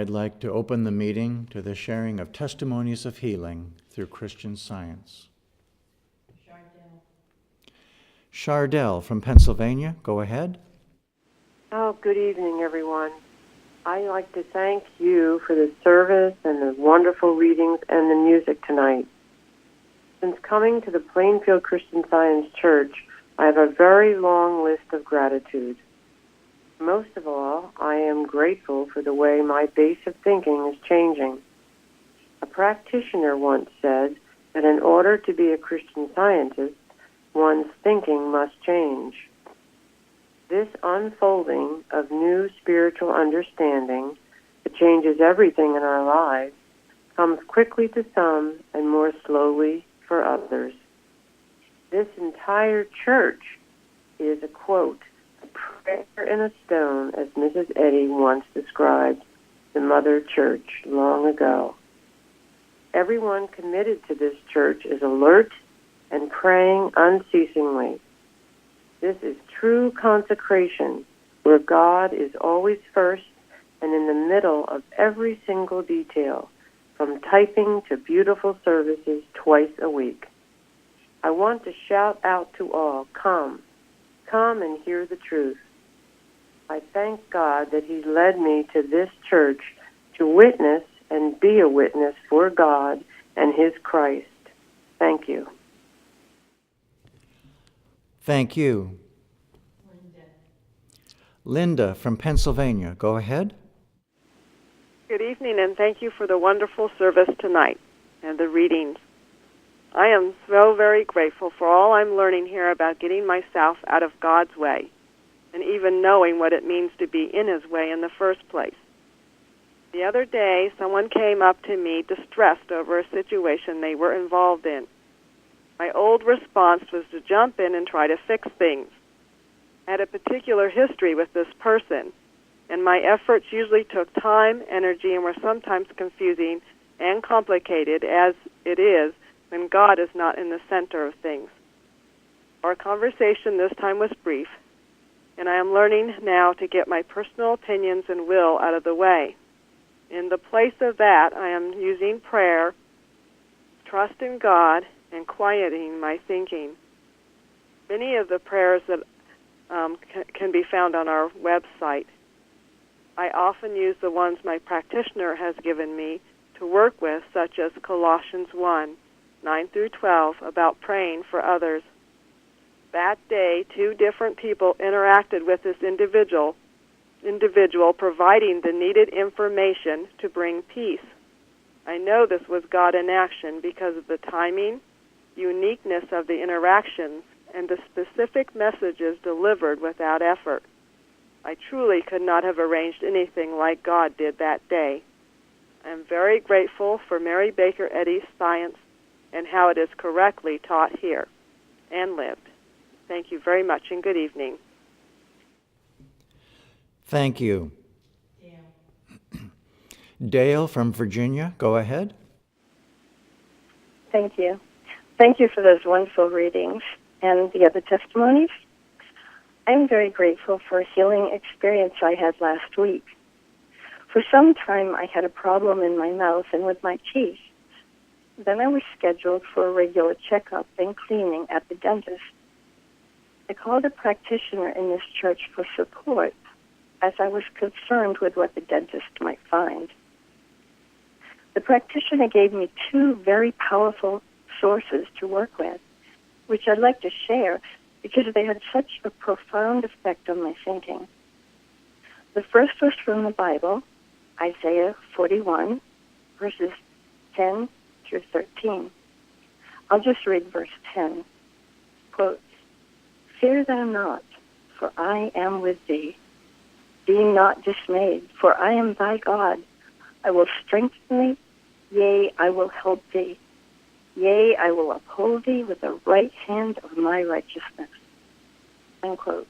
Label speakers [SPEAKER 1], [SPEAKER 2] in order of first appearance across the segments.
[SPEAKER 1] I'd like to open the meeting to the sharing of testimonies of healing through Christian Science. Chardell from Pennsylvania, go ahead.
[SPEAKER 2] Oh, good evening, everyone. I'd like to thank you for the service and the wonderful readings and the music tonight. Since coming to the Plainfield Christian Science Church, I have a very long list of gratitude. Most of all, I am grateful for the way my base of thinking is changing. A practitioner once said that in order to be a Christian Scientist, one's thinking must change. This unfolding of new spiritual understanding that changes everything in our lives comes quickly to some and more slowly for others. This entire church is a quote, a prayer in a stone, as Mrs. Eddy once described the Mother Church long ago. Everyone committed to this church is alert and praying unceasingly. This is true consecration, where God is always first and in the middle of every single detail, from typing to beautiful services twice a week. I want to shout out to all, come and hear the truth. I thank God that He led me to this church to witness and be a witness for God and His Christ. Thank you.
[SPEAKER 1] Thank you. Linda from Pennsylvania, go ahead.
[SPEAKER 3] Good evening, and thank you for the wonderful service tonight and the readings. I am so very grateful for all I'm learning here about getting myself out of God's way and even knowing what it means to be in His way in the first place. The other day, someone came up to me distressed over a situation they were involved in. My old response was to jump in and try to fix things. I had a particular history with this person, and my efforts usually took time, energy, and were sometimes confusing and complicated, as it is when God is not in the center of things. Our conversation this time was brief, and I am learning now to get my personal opinions and will out of the way. In the place of that, I am using prayer, trust in God, and quieting my thinking. Many of the prayers that can be found on our website. I often use the ones my practitioner has given me to work with, such as Colossians 1, 9 through 12, about praying for others. That day, 2 different people interacted with this individual providing the needed information to bring peace. I know this was God in action because of the timing, uniqueness of the interactions, and the specific messages delivered without effort. I truly could not have arranged anything like God did that day. I am very grateful for Mary Baker Eddy's science and how it is correctly taught here and lived. Thank you very much, and good evening.
[SPEAKER 1] Thank you. Dale from Virginia, go ahead.
[SPEAKER 4] Thank you. Thank you for those wonderful readings and the other testimonies. I'm very grateful for a healing experience I had last week. For some time, I had a problem in my mouth and with my teeth. Then I was scheduled for a regular checkup and cleaning at the dentist. I called a practitioner in this church for support, as I was concerned with what the dentist might find. The practitioner gave me 2 very powerful sources to work with, which I'd like to share because they had such a profound effect on my thinking. The first was from the Bible, Isaiah 41, verses 10 through 13. I'll just read verse 10. Quote, "Fear thou not, for I am with thee. Be not dismayed, for I am thy God. I will strengthen thee, yea, I will help thee. Yea, I will uphold thee with the right hand of my righteousness." Unquote.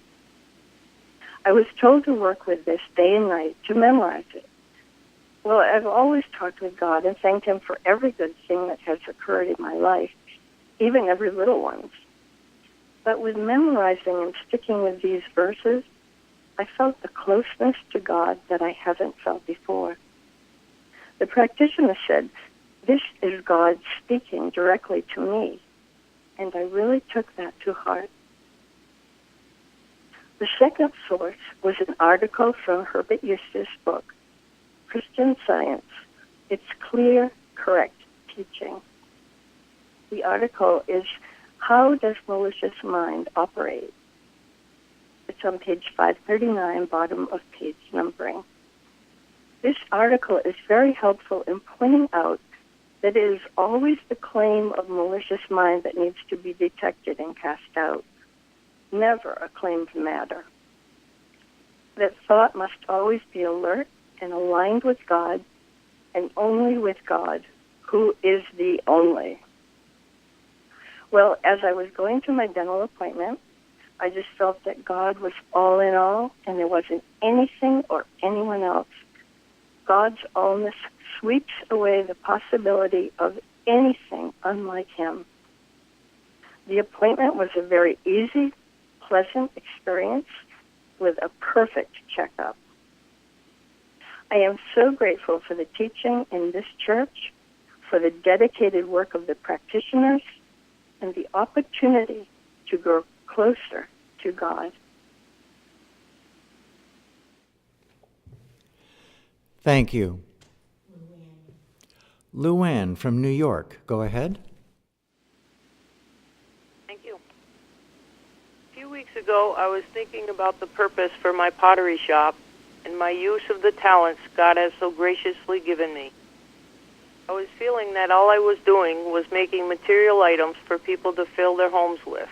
[SPEAKER 4] I was told to work with this day and night, to memorize it. Well, I've always talked with God and thanked Him for every good thing that has occurred in my life, even every little one. But with memorizing and sticking with these verses, I felt a closeness to God that I haven't felt before. The practitioner said, "This is God speaking directly to me." And I really took that to heart. The second source was an article from Herbert Eustace's book, Christian Science. It's clear, correct teaching. The article is, "How Does Malicious Mind Operate?" It's on page 539, bottom of page numbering. This article is very helpful in pointing out that it is always the claim of malicious mind that needs to be detected and cast out, never a claim to matter. That thought must always be alert and aligned with God, and only with God, who is the only. Well, as I was going to my dental appointment, I just felt that God was all in all, and there wasn't anything or anyone else. God's allness sweeps away the possibility of anything unlike him. The appointment was a very easy, pleasant experience with a perfect checkup. I am so grateful for the teaching in this church, for the dedicated work of the practitioners, and the opportunity to grow closer to God.
[SPEAKER 1] Thank you. Luanne from New York, go ahead.
[SPEAKER 5] Thank you. A few weeks ago, I was thinking about the purpose for my pottery shop and my use of the talents God has so graciously given me. I was feeling that all I was doing was making material items for people to fill their homes with.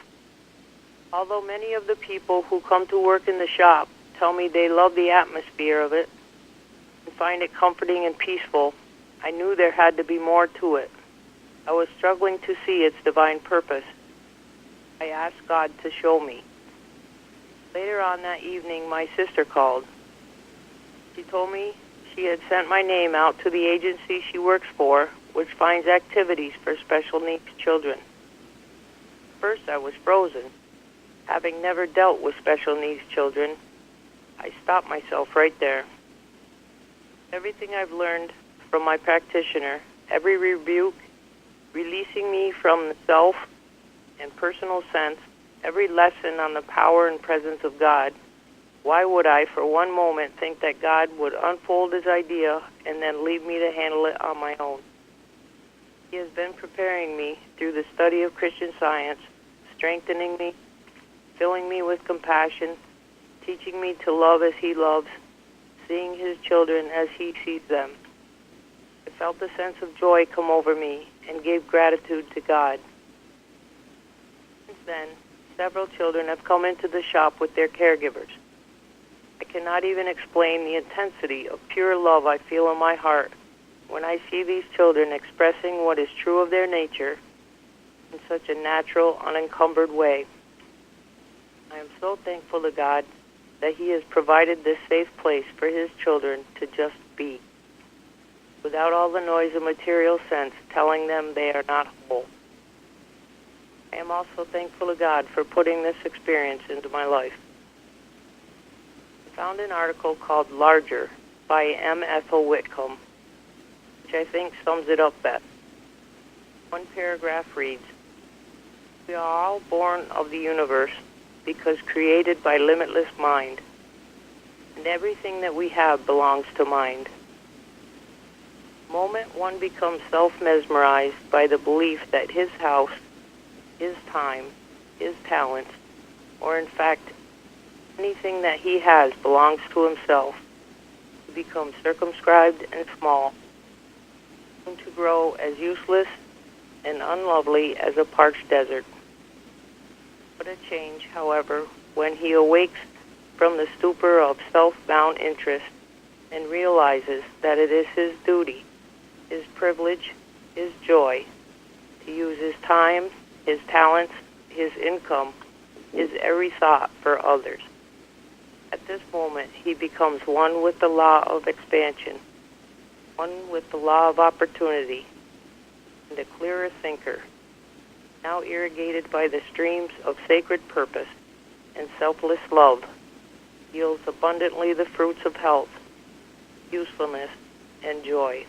[SPEAKER 5] Although many of the people who come to work in the shop tell me they love the atmosphere of it and find it comforting and peaceful, I knew there had to be more to it. I was struggling to see its divine purpose. I asked God to show me. Later on that evening, my sister called. She told me she had sent my name out to the agency she works for, which finds activities for special needs children. First, I was frozen. Having never dealt with special needs children, I stopped myself right there. Everything I've learned from my practitioner, every rebuke, releasing me from the self and personal sense, every lesson on the power and presence of God, why would I for one moment think that God would unfold his idea and then leave me to handle it on my own? He has been preparing me through the study of Christian Science, strengthening me, filling me with compassion, teaching me to love as he loves, seeing his children as he sees them. I felt a sense of joy come over me and gave gratitude to God. Since then, several children have come into the shop with their caregivers. I cannot even explain the intensity of pure love I feel in my heart when I see these children expressing what is true of their nature in such a natural, unencumbered way. I am so thankful to God that he has provided this safe place for his children to just be, without all the noise of material sense telling them they are not whole. I am also thankful to God for putting this experience into my life. I found an article called Larger by M. Ethel Whitcomb, which I think sums it up best. One paragraph reads, "We are all born of the universe because created by limitless mind, and everything that we have belongs to mind. The moment one becomes self-mesmerized by the belief that his house, his time, his talents, or in fact anything that he has belongs to himself, he becomes circumscribed and small, to grow as useless and unlovely as a parched desert. What a change, however, when he awakes from the stupor of self-bound interest and realizes that it is his duty, his privilege, his joy, to use his time, his talents, his income, his every thought for others. At this moment, he becomes one with the law of expansion, one with the law of opportunity, and a clearer thinker, now irrigated by the streams of sacred purpose and selfless love, yields abundantly the fruits of health, usefulness, and joy."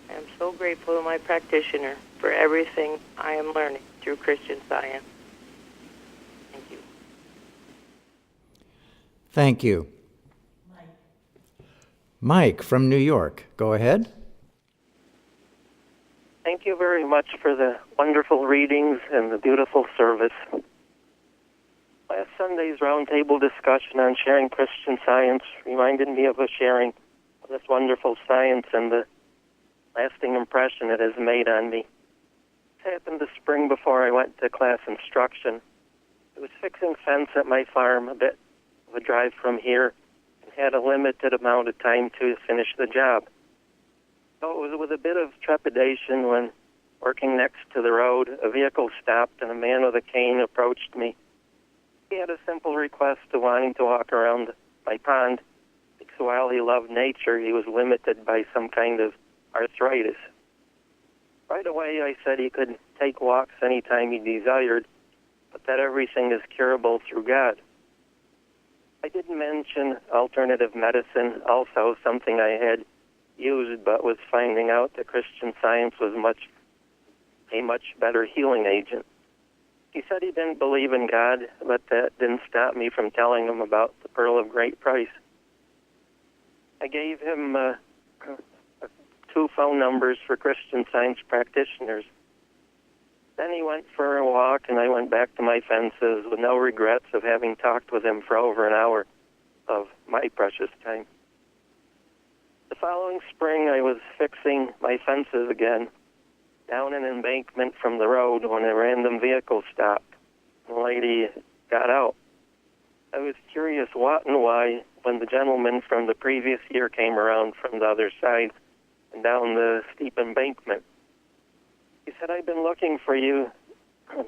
[SPEAKER 5] I am so grateful to my practitioner for everything I am learning through Christian Science. Thank you.
[SPEAKER 1] Thank you. Mike from New York, go ahead.
[SPEAKER 6] Thank you very much for the wonderful readings and the beautiful service. Last Sunday's roundtable discussion on sharing Christian Science reminded me of a sharing of this wonderful science and the lasting impression it has made on me. It happened the spring before I went to class instruction. I was fixing fence at my farm, a bit of a drive from here, and had a limited amount of time to finish the job. So it was with a bit of trepidation when, working next to the road, a vehicle stopped and a man with a cane approached me. He had a simple request of wanting to walk around my pond, because while he loved nature, he was limited by some kind of arthritis. Right away, I said he could take walks anytime he desired, but that everything is curable through God. I did mention alternative medicine, also something I had used, but was finding out that Christian Science was a much better healing agent. He said he didn't believe in God, but that didn't stop me from telling him about the pearl of great price. I gave him 2 phone numbers for Christian Science practitioners. Then he went for a walk, and I went back to my fences with no regrets of having talked with him for over an hour of my precious time. The following spring, I was fixing my fences again, down an embankment from the road when a random vehicle stopped. The lady got out. I was curious what and why when the gentleman from the previous year came around from the other side and down the steep embankment. He said, "I've been looking for you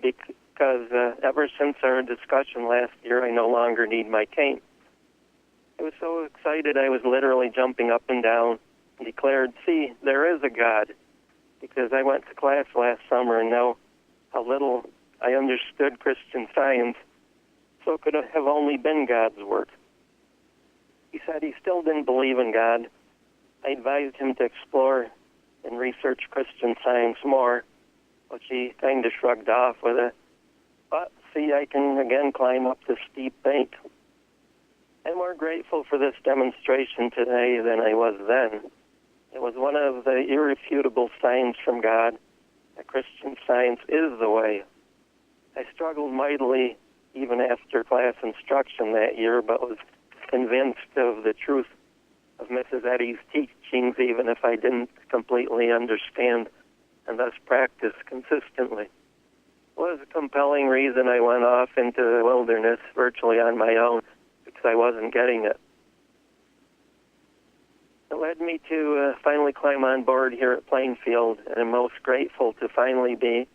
[SPEAKER 6] because ever since our discussion last year, I no longer need my cane." I was so excited I was literally jumping up and down and declared, "See, there is a God," because I went to class last summer and know how little I understood Christian Science, so it could have only been God's work. He said he still didn't believe in God. I advised him to explore and research Christian Science more, which he kind of shrugged off with a, "But see, I can again climb up the steep bank." I'm more grateful for this demonstration today than I was then. It was one of the irrefutable signs from God that Christian Science is the way. I struggled mightily even after class instruction that year, but was convinced of the truth of Mrs. Eddy's teachings, even if I didn't completely understand and thus practice consistently. It was a compelling reason I went off into the wilderness virtually on my own, because I wasn't getting it. It led me to finally climb on board here at Plainfield, and I'm most grateful to finally be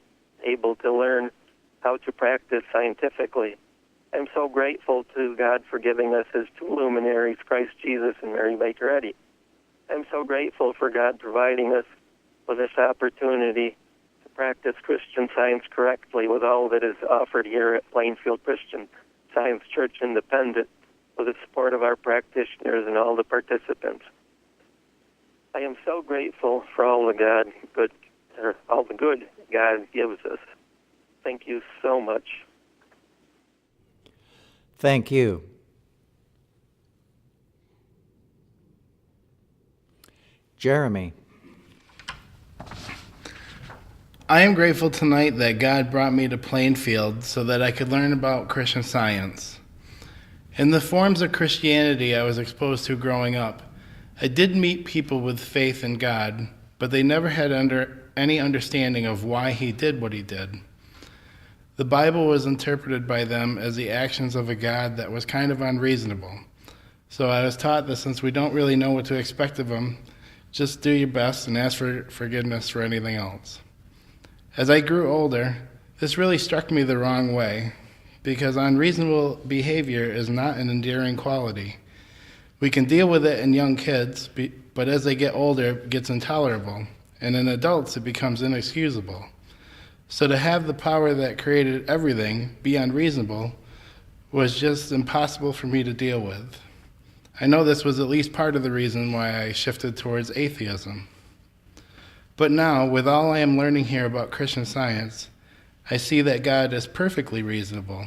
[SPEAKER 6] able to learn how to practice scientifically. I'm so grateful to God for giving us his 2 luminaries, Christ Jesus and Mary Baker Eddy. I'm so grateful for God providing us with this opportunity to practice Christian Science correctly with all that is offered here at Plainfield Christian Science Church Independent, with the support of our practitioners and all the participants. I am so grateful for all the good God gives us. Thank you so much.
[SPEAKER 1] Thank you. Jeremy.
[SPEAKER 7] I am grateful tonight that God brought me to Plainfield so that I could learn about Christian Science. In the forms of Christianity I was exposed to growing up, I did meet people with faith in God, but they never had any understanding of why he did what he did. The Bible was interpreted by them as the actions of a God that was kind of unreasonable. So I was taught that since we don't really know what to expect of him, just do your best and ask for forgiveness for anything else. As I grew older, this really struck me the wrong way, because unreasonable behavior is not an endearing quality. We can deal with it in young kids, but as they get older, it gets intolerable, and in adults, it becomes inexcusable. So to have the power that created everything be unreasonable was just impossible for me to deal with. I know this was at least part of the reason why I shifted towards atheism. But now, with all I am learning here about Christian Science, I see that God is perfectly reasonable,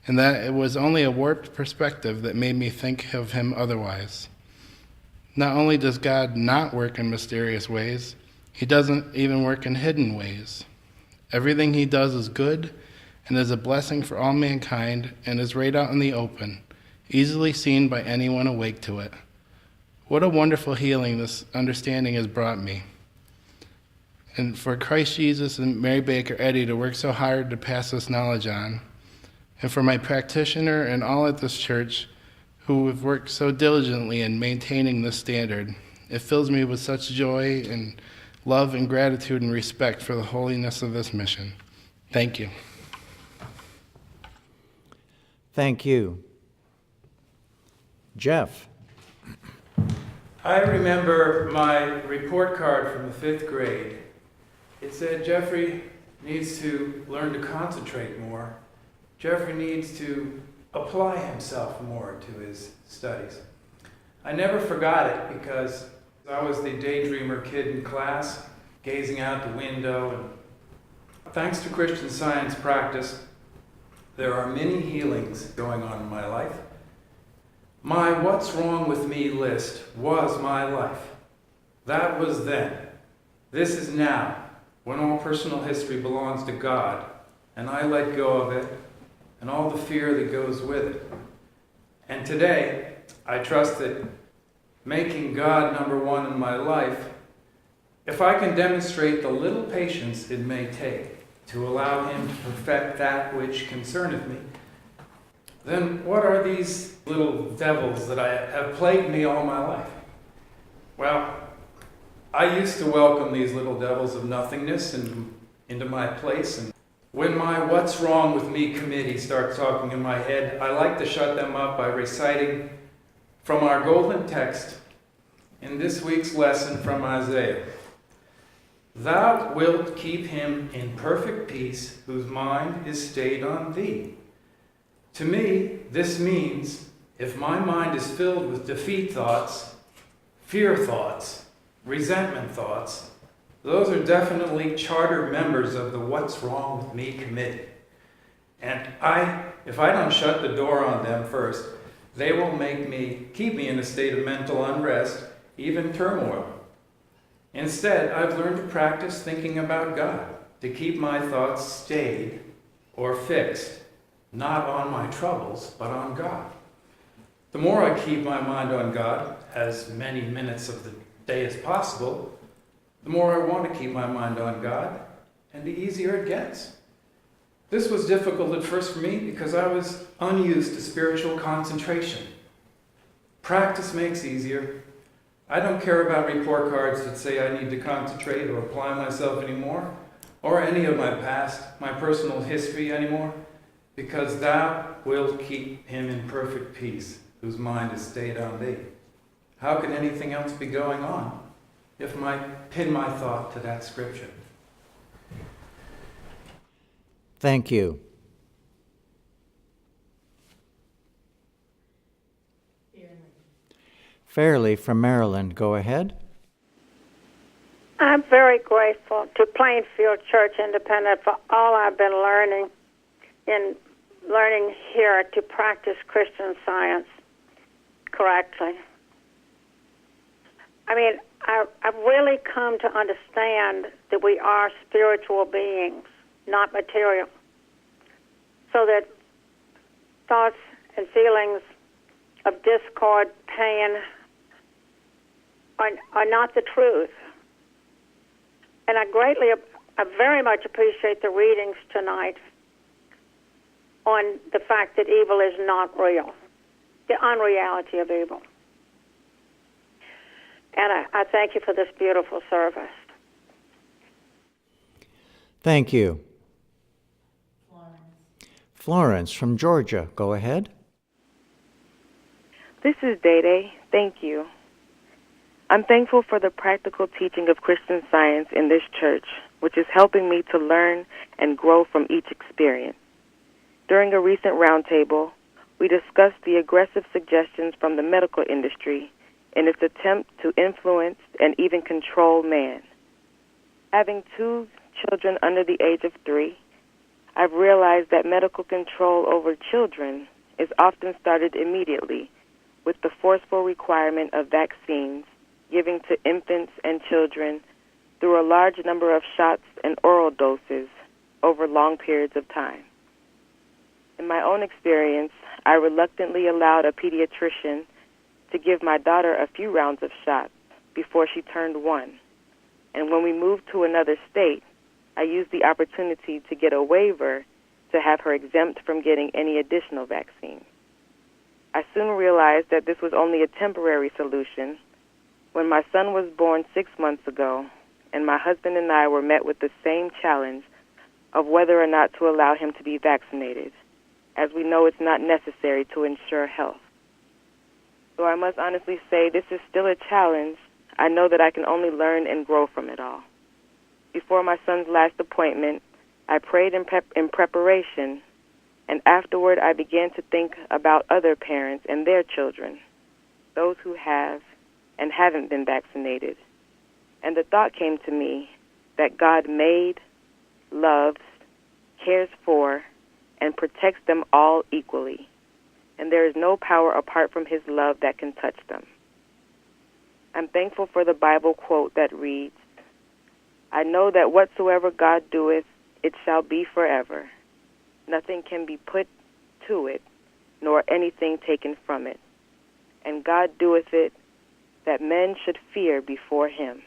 [SPEAKER 7] and that it was only a warped perspective that made me think of him otherwise. Not only does God not work in mysterious ways, he doesn't even work in hidden ways. Everything he does is good and is a blessing for all mankind and is right out in the open, easily seen by anyone awake to it. What a wonderful healing this understanding has brought me. And for Christ Jesus and Mary Baker Eddy to work so hard to pass this knowledge on, and for my practitioner and all at this church who have worked so diligently in maintaining this standard, it fills me with such joy and love and gratitude and respect for the holiness of this mission. Thank you.
[SPEAKER 1] Thank you. Jeff.
[SPEAKER 8] I remember my report card from the 5th grade. It said Jeffrey needs to learn to concentrate more. Jeffrey needs to apply himself more to his studies. I never forgot it because I was the daydreamer kid in class, gazing out the window. And thanks to Christian Science practice, there are many healings going on in my life. My what's wrong with me list was my life. That was then. This is now, when all personal history belongs to God, and I let go of it, and all the fear that goes with it. And today, I trust that making God number one in my life, if I can demonstrate the little patience it may take to allow him to perfect that which concerneth me, then what are these little devils that have plagued me all my life? Well, I used to welcome these little devils of nothingness into my place, and when my What's Wrong With Me committee starts talking in my head, I like to shut them up by reciting from our golden text in this week's lesson from Isaiah. Thou wilt keep him in perfect peace whose mind is stayed on thee. To me, this means if my mind is filled with defeat thoughts, fear thoughts, resentment thoughts, those are definitely charter members of the What's Wrong With Me committee. And if I don't shut the door on them first, they will keep me in a state of mental unrest, even turmoil. Instead, I've learned to practice thinking about God, to keep my thoughts stayed or fixed, not on my troubles, but on God. The more I keep my mind on God, as many minutes of the day as possible, the more I want to keep my mind on God, and the easier it gets. This was difficult at first for me because I was unused to spiritual concentration. Practice makes easier. I don't care about report cards that say I need to concentrate or apply myself anymore, or any of my past, my personal history anymore, because thou wilt keep him in perfect peace, whose mind is stayed on thee. How can anything else be going on if I pin my thought to that scripture?
[SPEAKER 1] Thank you. Fairley from Maryland, go ahead.
[SPEAKER 9] I'm very grateful to Plainfield Church Independent for all I've been learning here to practice Christian Science correctly. I mean, I've really come to understand that we are spiritual beings, not material. So that thoughts and feelings of discord, pain, are not the truth. And I very much appreciate the readings tonight on the fact that evil is not real, the unreality of evil. And I thank you for this beautiful service.
[SPEAKER 1] Thank you. Florence from Georgia, go ahead.
[SPEAKER 10] This is Day. Thank you. I'm thankful for the practical teaching of Christian Science in this church, which is helping me to learn and grow from each experience. During a recent roundtable, we discussed the aggressive suggestions from the medical industry in its attempt to influence and even control man. Having 2 children under the age of 3, I've realized that medical control over children is often started immediately with the forceful requirement of vaccines given to infants and children through a large number of shots and oral doses over long periods of time. In my own experience, I reluctantly allowed a pediatrician to give my daughter a few rounds of shots before she turned 1. And when we moved to another state, I used the opportunity to get a waiver to have her exempt from getting any additional vaccines. I soon realized that this was only a temporary solution. When my son was born 6 months ago, and my husband and I were met with the same challenge of whether or not to allow him to be vaccinated, as we know it's not necessary to ensure health. So I must honestly say this is still a challenge. I know that I can only learn and grow from it all. Before my son's last appointment, I prayed in preparation, and afterward I began to think about other parents and their children, those who have and haven't been vaccinated. And the thought came to me that God made, loves, cares for, and protects them all equally, and there is no power apart from his love that can touch them. I'm thankful for the Bible quote that reads, "I know that whatsoever God doeth, it shall be forever. Nothing can be put to it, nor anything taken from it. And God doeth it, that men should fear before him."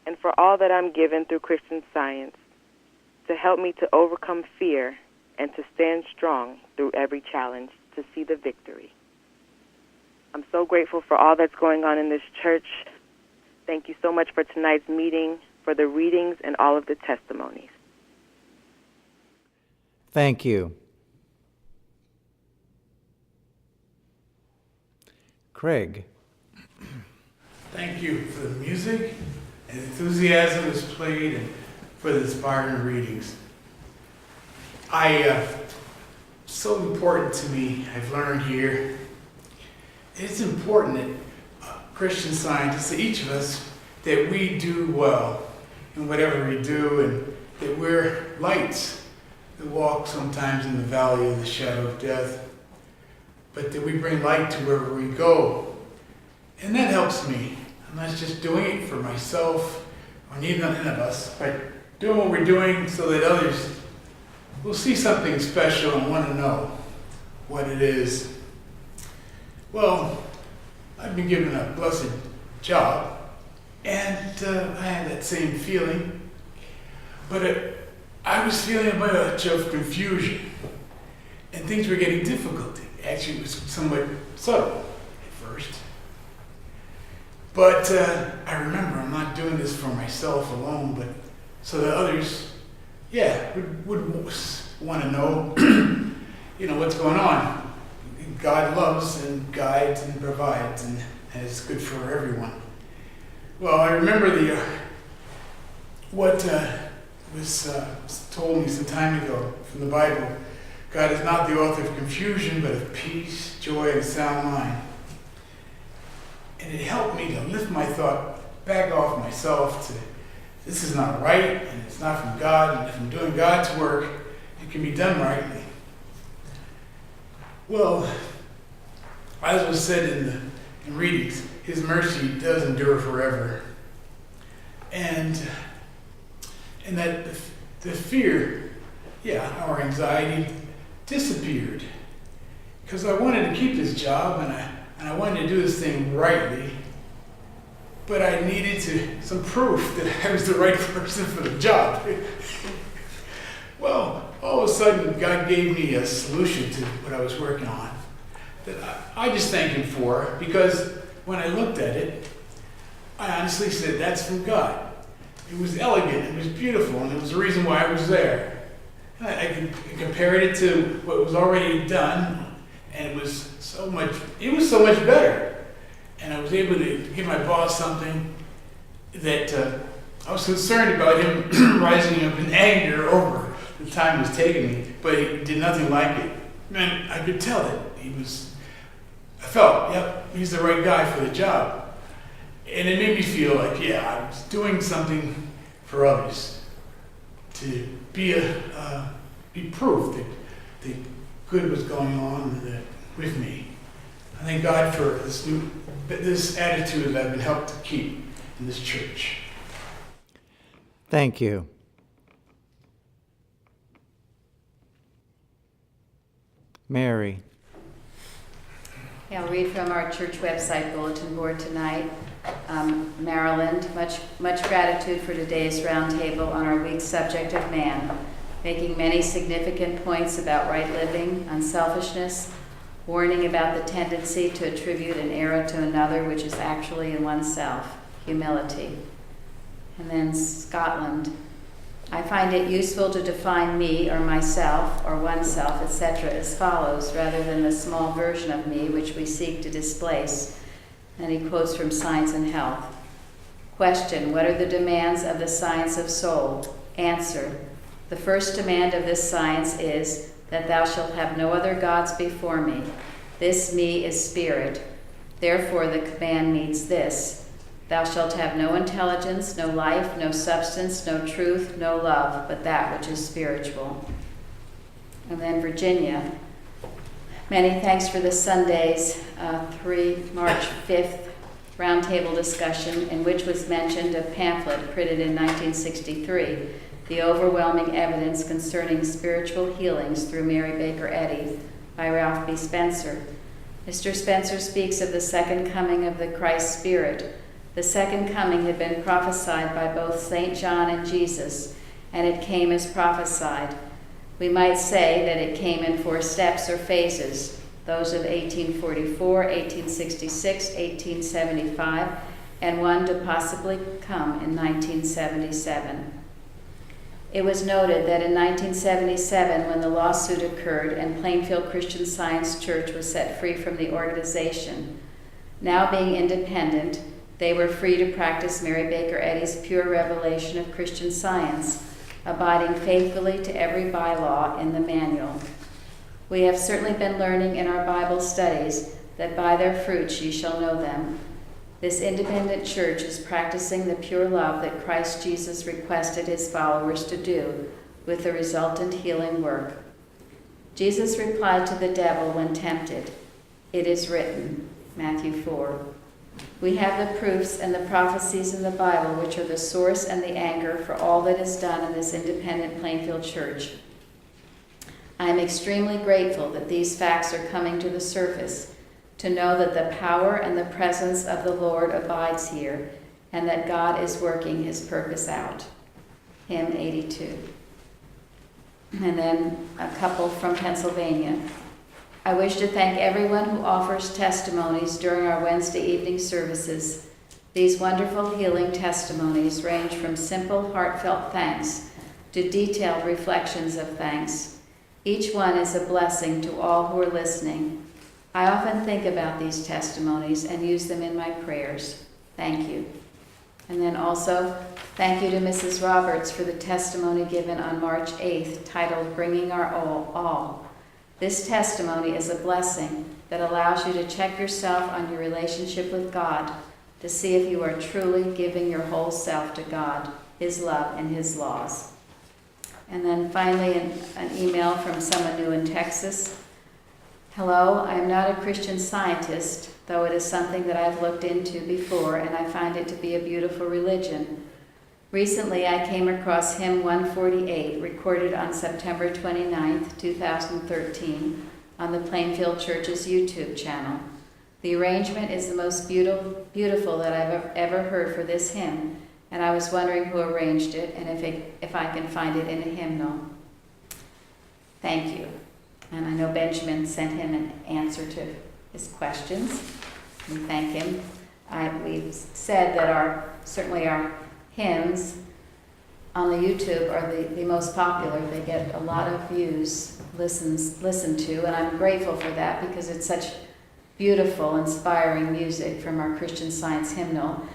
[SPEAKER 10] And for all that I'm given through Christian Science, to help me to overcome fear and to stand strong through every challenge to see the victory. I'm so grateful for all that's going on in this church. Thank you so much for tonight's meeting, for the readings, and all of the testimonies.
[SPEAKER 1] Thank you. Craig.
[SPEAKER 8] Thank you for the music and enthusiasm that's played and for the inspiring readings. So important to me, I've learned here. It's important that Christian Scientists, that each of us, that we do well in whatever we do, and that we're lights that walk sometimes in the valley of the shadow of death, but that we bring light to wherever we go. And that helps me. I'm not just doing it for myself, or neither of us, but doing what we're doing so that others will see something special and want to know what it is. Well, I've been given a blessed job, and I had that same feeling, but I was feeling a bunch of confusion, and things were getting difficult. Actually, it was somewhat subtle at first. But I remember I'm not doing this for myself alone, but so that others, would want to know, what's going on. God loves and guides and provides, and is good for everyone. Well, I remember what was told me some time ago from the Bible. God is not the author of confusion, but of peace, joy, and sound mind. And it helped me to lift my thought back off myself to, this is not right, and it's not from God, and if I'm doing God's work, it can be done rightly. Well, as was said in readings, His mercy does endure forever. And that the fear, our anxiety disappeared. Because I wanted to keep this job, and I wanted to do this thing rightly, but I needed some proof that I was the right person for the job. Well, all of a sudden, God gave me a solution to what I was working on that I just thank Him for, because when I looked at it, I honestly said, that's from God. It was elegant, it was beautiful, and it was the reason why I was there. I compared it to what was already done, and it was so much better. And I was able to give my boss something that I was concerned about him rising up in anger over the time it was taking me, but he did nothing like it. Man, I could tell that I felt, he's the right guy for the job. And it made me feel like, I was doing something
[SPEAKER 11] for others, to be proof that good was going on with me. I thank God for this attitude that I've been helped to keep in this church.
[SPEAKER 1] Thank you. Mary.
[SPEAKER 12] Yeah, I'll read from our church website bulletin board tonight. Maryland, much gratitude for today's roundtable on our week's subject of man, making many significant points about right living, unselfishness, warning about the tendency to attribute an error to another which is actually in oneself, humility. And then Scotland, I find it useful to define me or myself or oneself, etc., as follows, rather than the small version of me which we seek to displace. And he quotes from Science and Health. Question, what are the demands of the science of soul? Answer, the first demand of this science is that thou shalt have no other gods before me. This me is spirit. Therefore the command means this. Thou shalt have no intelligence, no life, no substance, no truth, no love, but that which is spiritual. And then Virginia. Many thanks for this Sunday's March 5th roundtable discussion, in which was mentioned a pamphlet printed in 1963, The Overwhelming Evidence Concerning Spiritual Healings Through Mary Baker Eddy, by Ralph B. Spencer. Mr. Spencer speaks of the second coming of the Christ Spirit. The second coming had been prophesied by both St. John and Jesus, and it came as prophesied. We might say that it came in 4 steps or phases, those of 1844, 1866, 1875, and one to possibly come in 1977. It was noted that in 1977, when the lawsuit occurred and Plainfield Christian Science Church was set free from the organization, now being independent, they were free to practice Mary Baker Eddy's pure revelation of Christian Science, abiding faithfully to every bylaw in the manual. We have certainly been learning in our Bible studies that by their fruits ye shall know them. This independent church is practicing the pure love that Christ Jesus requested his followers to do, with the resultant healing work. Jesus replied to the devil when tempted, "It is written," Matthew 4. We have the proofs and the prophecies in the Bible which are the source and the anchor for all that is done in this independent Plainfield church. I am extremely grateful that these facts are coming to the surface, to know that the power and the presence of the Lord abides here, and that God is working his purpose out. Hymn 82. And then a couple from Pennsylvania. I wish to thank everyone who offers testimonies during our Wednesday evening services. These wonderful healing testimonies range from simple, heartfelt thanks to detailed reflections of thanks. Each one is a blessing to all who are listening. I often think about these testimonies and use them in my prayers. Thank you. And then also, thank you to Mrs. Roberts for the testimony given on March 8th, titled Bringing Our All. This testimony is a blessing that allows you to check yourself on your relationship with God to see if you are truly giving your whole self to God, his love, and his laws. And then finally, an email from someone new in Texas. Hello, I am not a Christian Scientist, though it is something that I've looked into before, and I find it to be a beautiful religion. Recently, I came across hymn 148, recorded on September 29th, 2013, on the Plainfield Church's YouTube channel. The arrangement is the most beautiful that I've ever heard for this hymn, and I was wondering who arranged it and if I can find it in a hymnal. Thank you. And I know Benjamin sent him an answer to his questions. We thank him. We've said that certainly our hymns on the YouTube are the most popular. They get a lot of views, listened to, and I'm grateful for that because it's such beautiful, inspiring music from our Christian Science hymnal.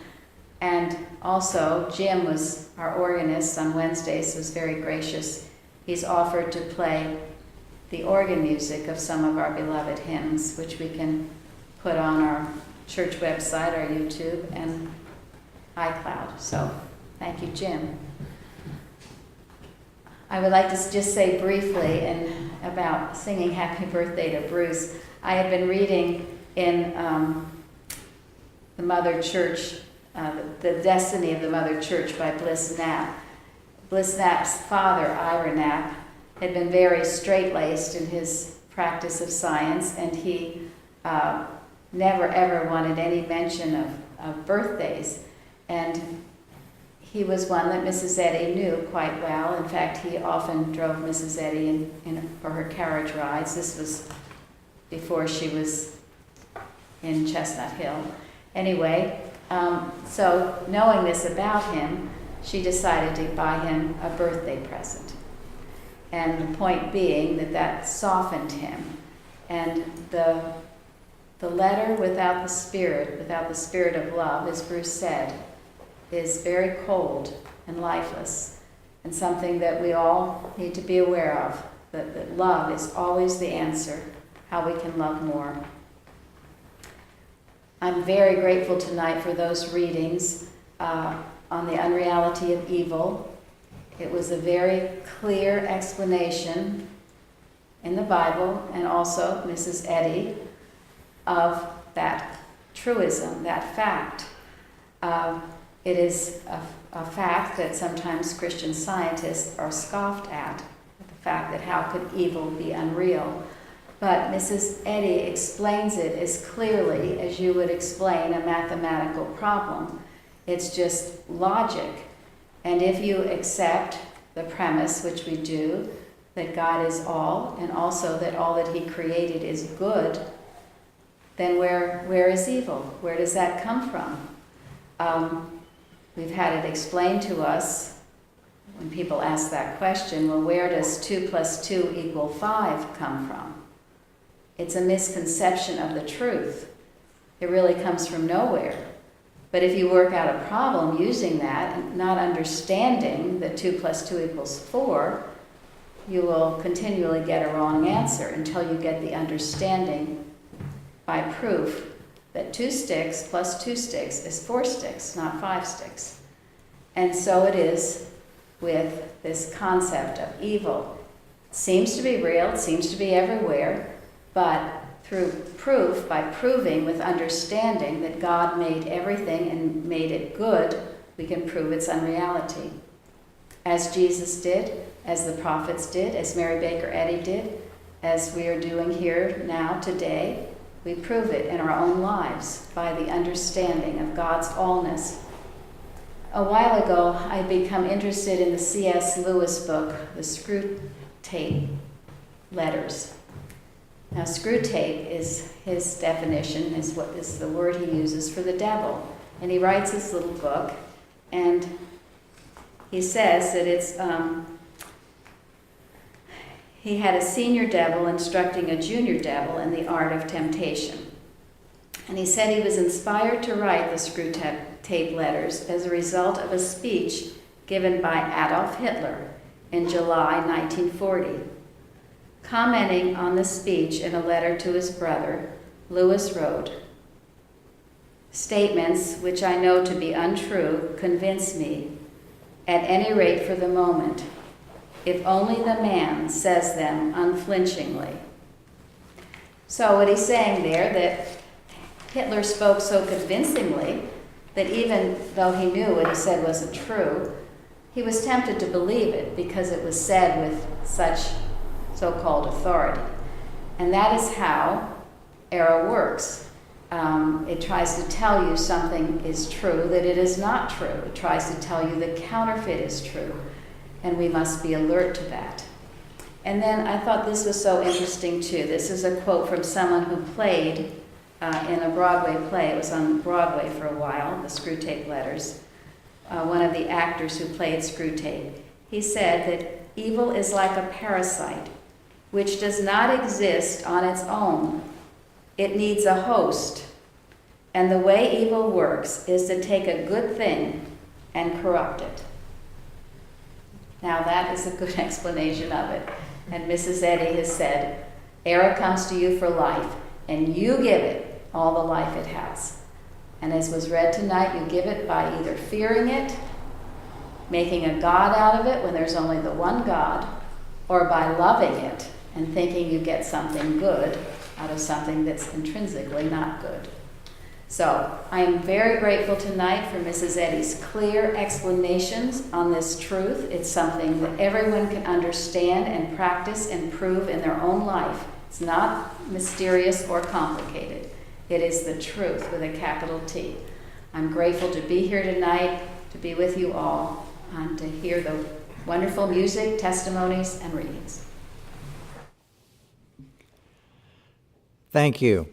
[SPEAKER 12] And also, Jim was our organist on Wednesdays, was very gracious. He's offered to play the organ music of some of our beloved hymns, which we can put on our church website, our YouTube, and iCloud. So Thank you, Jim. I would like to just say briefly about singing Happy Birthday to Bruce. I had been reading in the Mother Church, The Destiny of the Mother Church by Bliss Knapp. Bliss Knapp's father, Ira Knapp, had been very straight-laced in his practice of science, and he never ever wanted any mention of birthdays. And he was one that Mrs. Eddy knew quite well. In fact, he often drove Mrs. Eddy for her carriage rides. This was before she was in Chestnut Hill. Anyway, so knowing this about him, she decided to buy him a birthday present. And the point being that softened him. And the letter without the spirit of love, as Bruce said, is very cold and lifeless, and something that we all need to be aware of, that love is always the answer, how we can love more. I'm very grateful tonight for those readings on the unreality of evil. It was a very clear explanation in the Bible, and also Mrs. Eddy, of that truism, that fact. It is a fact that sometimes Christian scientists are scoffed at, the fact that how could evil be unreal? But Mrs. Eddy explains it as clearly as you would explain a mathematical problem. It's just logic. And if you accept the premise, which we do, that God is all, and also that all that he created is good, then where is evil? Where does that come from? We've had it explained to us when people ask that question, well, where does 2 + 2 = 5 come from? It's a misconception of the truth. It really comes from nowhere. But if you work out a problem using that, and not understanding that 2 + 2 = 4, you will continually get a wrong answer until you get the understanding by proof that 2 sticks + 2 sticks is 4 sticks, not 5 sticks. And so it is with this concept of evil. It seems to be real, it seems to be everywhere, but through proof, by proving with understanding that God made everything and made it good, we can prove its unreality. As Jesus did, as the prophets did, as Mary Baker Eddy did, as we are doing here now today, we prove it in our own lives by the understanding of God's allness. A while ago, I become interested in the C.S. Lewis book, The Screwtape Letters. Now, Screwtape is his definition, is what is the word he uses for the devil. And he writes this little book, and he says that it's he had a senior devil instructing a junior devil in the art of temptation. And he said he was inspired to write the Screwtape Letters as a result of a speech given by Adolf Hitler in July 1940. Commenting on the speech in a letter to his brother, Lewis wrote, "Statements which I know to be untrue convince me, at any rate for the moment, if only the man says them unflinchingly." So what he's saying there, that Hitler spoke so convincingly that even though he knew what he said wasn't true, he was tempted to believe it because it was said with such so-called authority. And that is how error works. It tries to tell you something is true that it is not true. It tries to tell you the counterfeit is true, and we must be alert to that. And then I thought this was so interesting too. This is a quote from someone who played in a Broadway play. It was on Broadway for a while, the Screwtape Letters. One of the actors who played Screwtape. He said that evil is like a parasite which does not exist on its own. It needs a host. And the way evil works is to take a good thing and corrupt it. Now that is a good explanation of it. And Mrs. Eddy has said, error comes to you for life, and you give it all the life it has. And as was read tonight, you give it by either fearing it making a God out of it when there's only the one God, or by loving it and thinking you get something good out of something that's intrinsically not good. So I am very grateful tonight for Mrs. Eddy's clear explanations on this truth. It's something that everyone can understand and practice and prove in their own life. It's not mysterious or complicated. It is the truth with a capital T. I'm grateful to be here tonight, to be with you all, and to hear the wonderful music, testimonies, and readings.
[SPEAKER 1] Thank you.